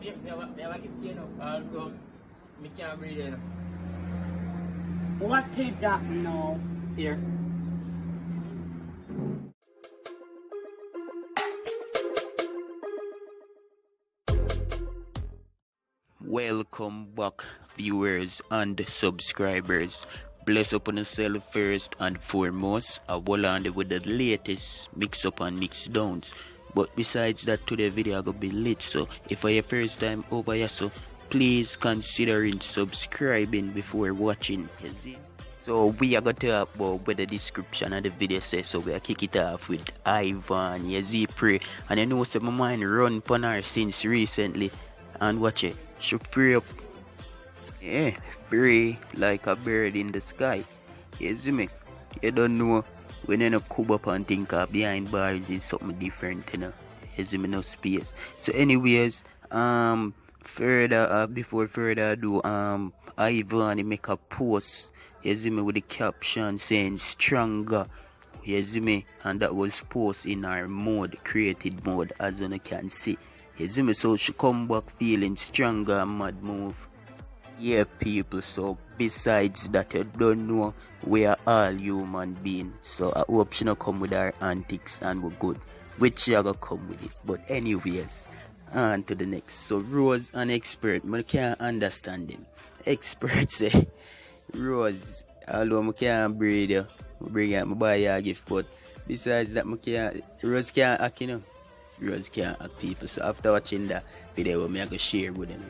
never get you know. I'll go. Me can't breathe you know. What is that now? Here. Welcome back, viewers and subscribers. Bless upon yourself first and foremost. I will on with the latest mix up and mix downs. But besides that, today video gonna be lit. So if I your first time over here, so please considering subscribing before watching. You see? So we are going to talk about what the description of the video says. So we are kick it off with Ivany. You see, pray. And I know some of mine run upon her since recently. And watch it. She free up. Yeah, free like a bird in the sky. You see me? You don't know when you come up and think of behind bars is something different, you know. You see me, no space. So anyways, before further ado, Ivany make a post. You see me, with the caption saying stronger. You see me, and that was post in our mode, created mode, as you can see. You see me, so she come back feeling stronger and mad move. Yeah, people, so besides that, you don't know we are all human beings. So I hope she not come with her antics and we're good. Which she gonna come with it. But anyways, on to the next. So Rose, an expert, I can't understand him. Expert say, Rose, although I can't breathe you, bring out my buy you a gift, but besides that, Rose can't act, you know. Rose can't act, people. So after watching that video, I'm gonna share with them.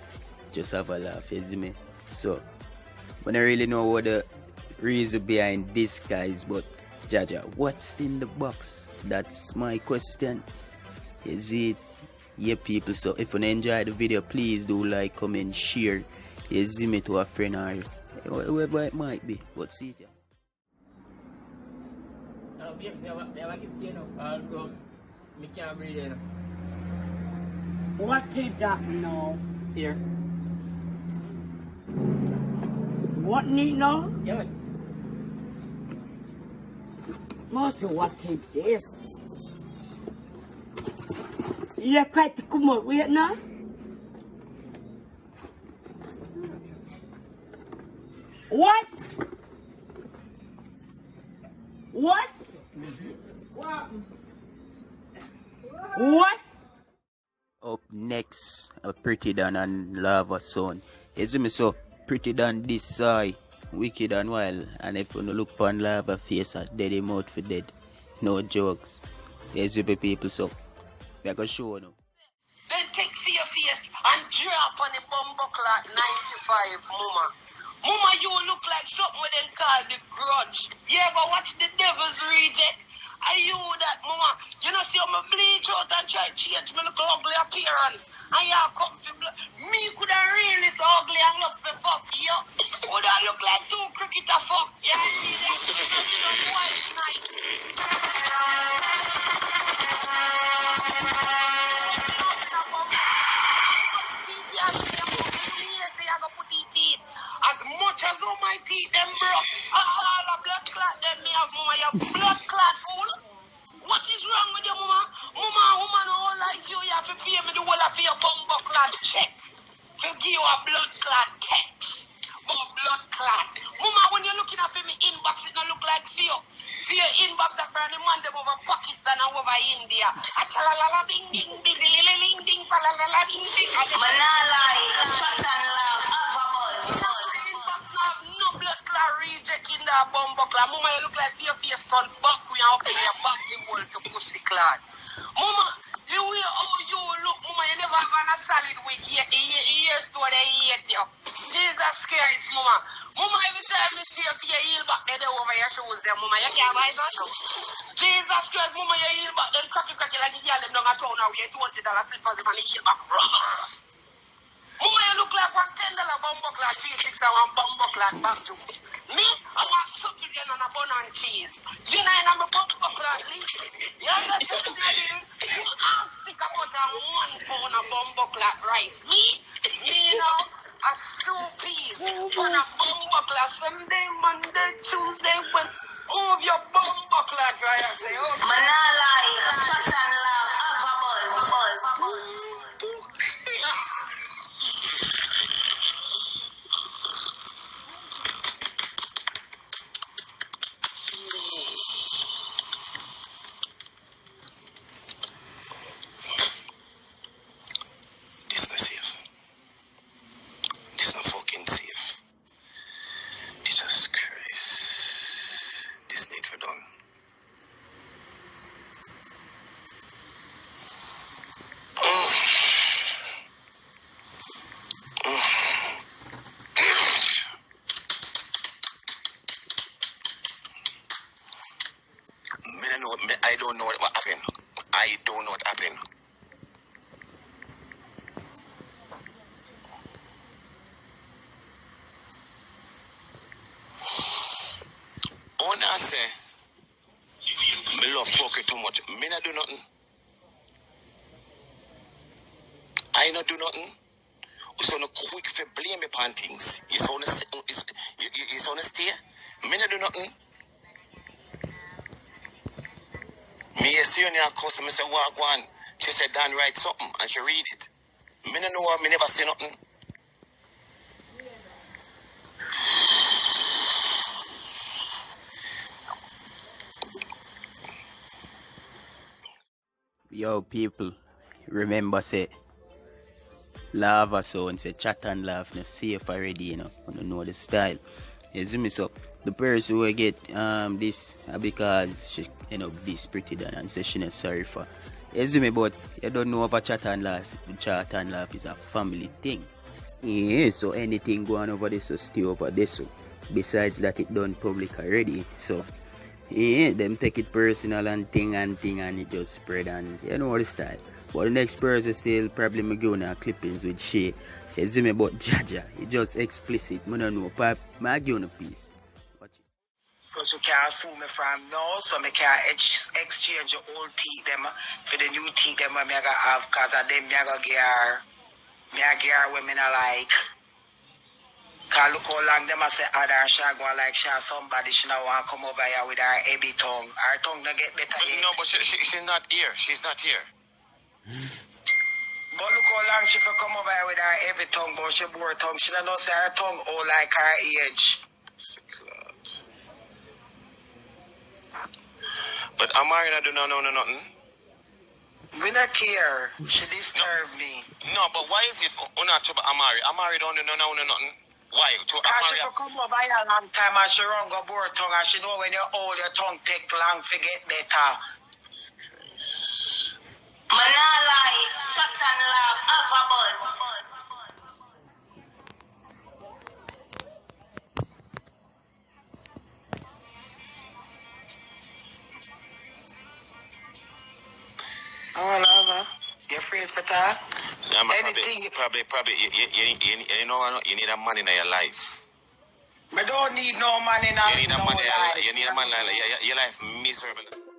Just have a laugh, you see me? So, I don't really know what the reason behind this, guys, but Jaja, what's in the box? That's my question. Is it? Yeah, people. So if you enjoy the video, please do like, comment, share. You see me, to a friend or whoever it might be. But see it. Never get you know. I'll go. Me can't breathe you know. What is that now? Here. What need now? Yeah. Most what is this? You quite to come out with it now? What? What? What? Up next, a Pretti Don and Lava Son. You see me, so Pretti Don this side, wicked and wild. And if you look upon Lava face, a dead him out for dead. No jokes. You see me, people, so we are gonna show now. Then take for your face and drop on the bumbo clock 95, mama. Mama, you look like something we then call the grudge. You ever watch the Devil's Reject? Are you that, mama? You know, see how me bleach out and try to change my little ugly appearance. And you come to me could have really so ugly and love me fuck you. Would I look like two cricketer fuck? Yeah, see that? That's white night. As much as all my teeth them broke, all the blood clot them me have, mama, you blood clot fool. What is wrong with you, mama? Mama, woman who like you have to pay me the whole of your bumbo clot check. To give you a blood clot text. But blood clot. Mama, when you're looking at me inbox, it don't look like for you. For your inbox, I found the man them over Pakistan and over India. Achalalala ding ding ding ding ding ding palalala ding ding. Manala, shut and laugh, have a buzz. No blood clot reject in that bumbo clot. Mama, you look like your face turn back. We are up in your back the wall to pussy clot. Mama, the way how you look, mama, you never have a solid wig yet. The ears to they hate you. Jesus Christ, mama. Mama, every time you see your heel back, they over your shoes there, mama. You can't buy no shoes. Jesus Christ, mama, your heel back, then cracky like you girl them down a town now. You $20 slippers, them and the heel back. Mama, you look like one $10 bumbo clot cheese sticks and one bumbo clot back juice. Me, I want supple again on a bun and cheese. You know, I'm a bumbo clot leaf. You understand me? You have stick about a 1 pound of bumbo clot rice. Me, you know, a stew peas on a bumbo clot Sunday, Monday, Tuesday, when move your bumbo clot right and say, oh, Manala, shut and laugh, have a buzz. say, me love fuck you too much. Me not do nothing. I not do nothing. You sound quick for blame me upon things. You sound stay. Me not do nothing. Me see you in your customer say walk one. She said Dan write something and she read it. Me no know me never say nothing. Yo, people, remember say lava sound say chat and laugh no safe already, you know the style. You see me, so the person who get this because she this Pretti Don and say she not sorry for. You see me, but you don't know about chat and laugh. Chat and laugh is a family thing. Yeah, so anything going over this, so stay over this. So besides that, it done public already. So yeah, them take it personal and thing and it just spread and you know the style. But the next person still probably me gonna clippings with shit. You see me, but Jaja, it just explicit. I don't know, but I give you a piece. Watch it. Because you can't sue me from now, so I can't exchange your old teeth them for the new teeth them I gotta have, because of them I gotta get women I like. Cause look how long them I say other she go like she somebody she not want to come over here with her heavy tongue. Her tongue not get better yet. No, but she's not here. She's not here. But look how long she for come over here with her heavy tongue, but she bore tongue. She don't know say her tongue old like her age. But Amari not do nothing. We not care. She disturbed me. No, but why is it not trouble Amari? Amari don't do nothing. Why? To Amari? She come over here a long time and she run go bore tongue and she know when you hold your tongue take long to get better. Manalai, shut and laugh, have a buzz. Oh, lover, you afraid for that? Anything. Probably, you need a man in your life. I don't need no man in your life. You need a man in your life. Your life miserable.